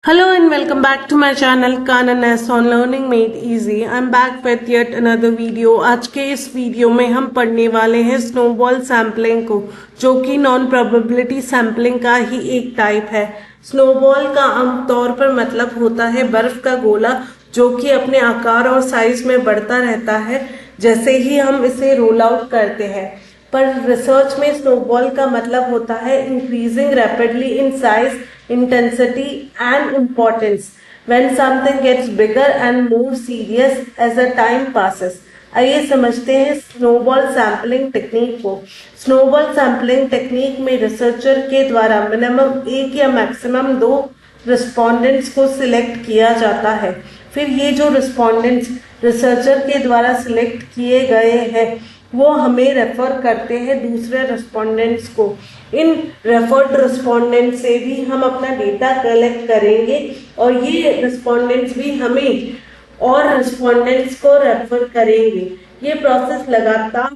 Hello and welcome back to my channel Kanan S on Learning Made Easy. I'm back with yet another video. आज के इस video में हम पढ़ने वाले हैं स्नोबॉल सैम्पलिंग को, जो कि नॉन प्रोबेबिलिटी सैम्पलिंग का ही एक टाइप है। स्नोबॉल का आमतौर पर मतलब होता है बर्फ का गोला, जो कि अपने आकार और साइज में बढ़ता रहता है जैसे ही हम इसे रोल आउट करते हैं। पर रिसर्च में स्नोबॉल का मतलब होता है increasing rapidly in size, intensity and importance when something gets bigger and more serious as a time passes। आइए समझते हैं स्नोबॉल सैम्पलिंग टेक्निक को। स्नोबॉल सैम्पलिंग टेक्निक में रिसर्चर के द्वारा मिनिमम एक या मैक्सिमम 2 रिस्पोंडेंट्स को सिलेक्ट किया जाता है। फिर ये जो रिस्पोंडेंट्स रिसर्चर के द्वारा सिलेक्ट किए गए हैं वो हमें रेफर करते हैं दूसरे रिस्पोंडेंट्स को। इन रेफर्ड रिस्पोंडेंट से भी हम अपना डेटा कलेक्ट करेंगे और ये रिस्पोंडेंट्स भी हमें और रिस्पोंडेंट्स को रेफर करेंगे। ये प्रोसेस लगातार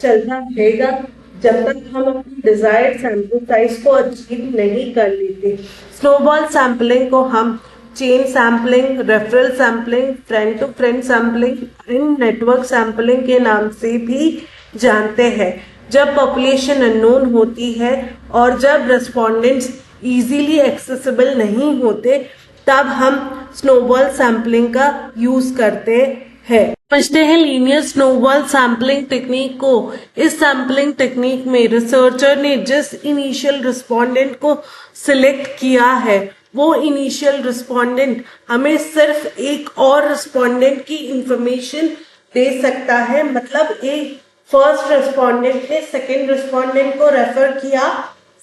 चलता रहेगा जब तक हम अपनी डिजायर्ड सैंपल साइज को अचीव नहीं कर लेते। स्नोबॉल सैम्पलिंग को हम chain sampling, referral sampling, friend to friend sampling, in network sampling के नाम से भी जानते हैं। जब पॉपुलेशन अननोन होती है और जब रिस्पोंडेंट्स इजीली एक्सेसिबल नहीं होते, तब हम स्नोबॉल सैम्पलिंग का यूज करते हैं। समझते हैं लीनियर स्नोबॉल सैम्पलिंग टेक्निक को। इस सैम्पलिंग टेक्निक में रिसर्चर ने जिस इनिशियल रिस्पोंडेंट को सिलेक्ट किया है वो इनिशियल रिस्पोंडेंट हमें सिर्फ एक और रिस्पोंडेंट की इंफॉर्मेशन दे सकता है। मतलब एक फर्स्ट रिस्पोंडेंट ने सेकेंड रिस्पोंडेंट को रेफर किया,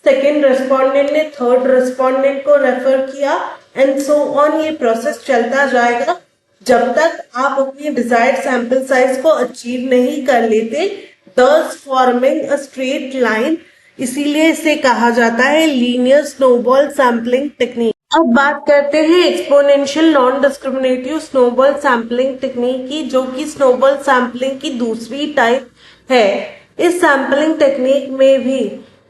सेकेंड रिस्पोंडेंट ने थर्ड रिस्पोंडेंट को रेफर किया एंड सो ऑन। ये प्रोसेस चलता जाएगा जब तक आप अपनी डिजायर्ड सैंपल साइज को अचीव नहीं कर लेते, thus forming a straight line. इसीलिए इसे कहा जाता है लीनियर स्नोबॉल सैम्पलिंग टेक्निक। अब बात करते हैं exponential non discriminative snowball sampling technique की, जो कि स्नोबॉल सैम्पलिंग की दूसरी टाइप है। इस सैम्पलिंग टेक्निक में भी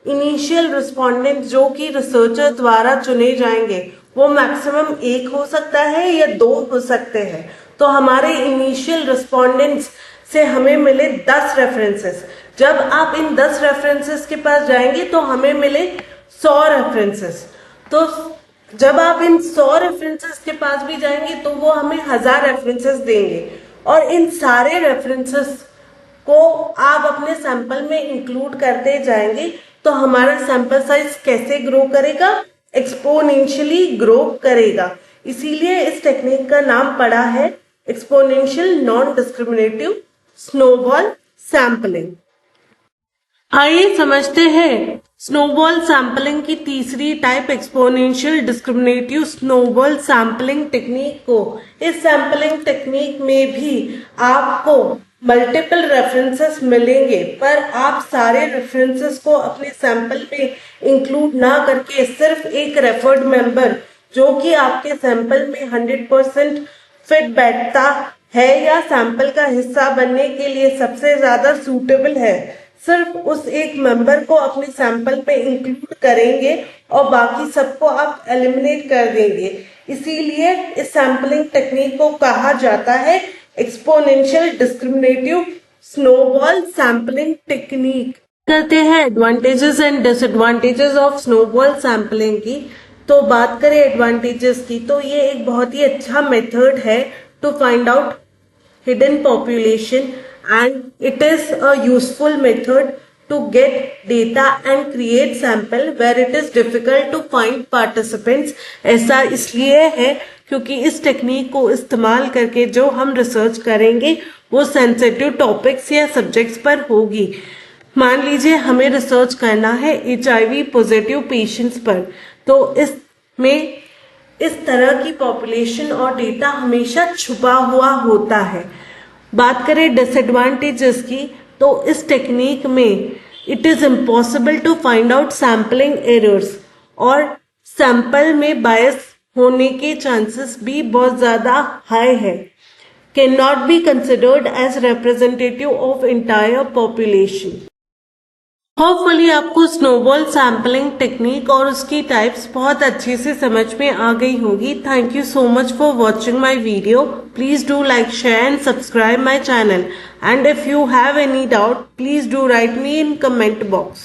इनिशियल रिस्पोंडेंट जो कि रिसर्चर द्वारा चुने जाएंगे वो मैक्सिमम 1 हो सकता है या 2 हो सकते हैं। तो हमारे इनिशियल रिस्पोंडेंट्स से हमें मिले 10 रेफरेंसेस। जब आप इन 10 रेफरेंसेस के पास जाएंगे तो हमें मिले 100 रेफरेंसेस। तो जब आप इन 100 रेफरेंसेस के पास भी जाएंगे तो वो हमें 1000 रेफरेंसेस देंगे और इन सारे रेफरेंसेस को आप अपने सैंपल में इंक्लूड करते जाएंगे तो हमारा सैंपल साइज कैसे ग्रो करेगा? एक्सपोनेंशियली ग्रो करेगा। इसीलिए इस टेक्निक का नाम पड़ा है exponential non discriminative snowball sampling. आइए समझते हैं स्नोबॉल सैम्पलिंग की तीसरी type exponential discriminative snowball sampling technique को। इस सैम्पलिंग टेक्निक में भी आपको मल्टीपल रेफरेंसेस मिलेंगे, पर आप सारे रेफरेंसेस को अपने सैंपल में इंक्लूड ना करके सिर्फ एक रेफर्ड मेंबर जो कि आपके सैंपल में 100% फिट बैठता है या सैंपल का हिस्सा बनने के लिए सबसे ज्यादा सूटेबल है, सिर्फ उस एक मेंबर को अपने सैंपल में इंक्लूड करेंगे और बाकी सबको आप एलिमिनेट कर देंगे। इसीलिए इस सैम्पलिंग टेक्निक को कहा जाता है exponential discriminative snowball sampling technique. करते हैं advantages and disadvantages of snowball sampling की। तो बात करें एडवांटेजेस की, तो ये एक बहुत ही अच्छा मेथड है to find out hidden population and it is a useful method to get data and create sample where it is difficult to find participants। ऐसा इसलिए है क्योंकि इस टेक्निक को इस्तेमाल करके जो हम रिसर्च करेंगे वो सेंसिटिव टॉपिक्स या सब्जेक्ट्स पर होगी। मान लीजिए हमें रिसर्च करना है HIV पॉजिटिव पेशेंट्स पर, तो इसमें इस तरह की पॉपुलेशन और डेटा हमेशा छुपा हुआ होता है। बात करें डिसएडवांटेजेस की, तो इस टेक्निक में it is impossible to find out sampling errors और सैंपल में बायस होने के चांसेस भी बहुत ज्यादा हाई है। Can not be considered as representative of entire population. Hopefully आपको स्नोबॉल सैम्पलिंग टेक्निक और उसकी टाइप्स बहुत अच्छे से समझ में आ गई होगी। Thank you so much for watching my video. Please do like, share and subscribe my channel, and if you have any doubt, please do write me in comment box.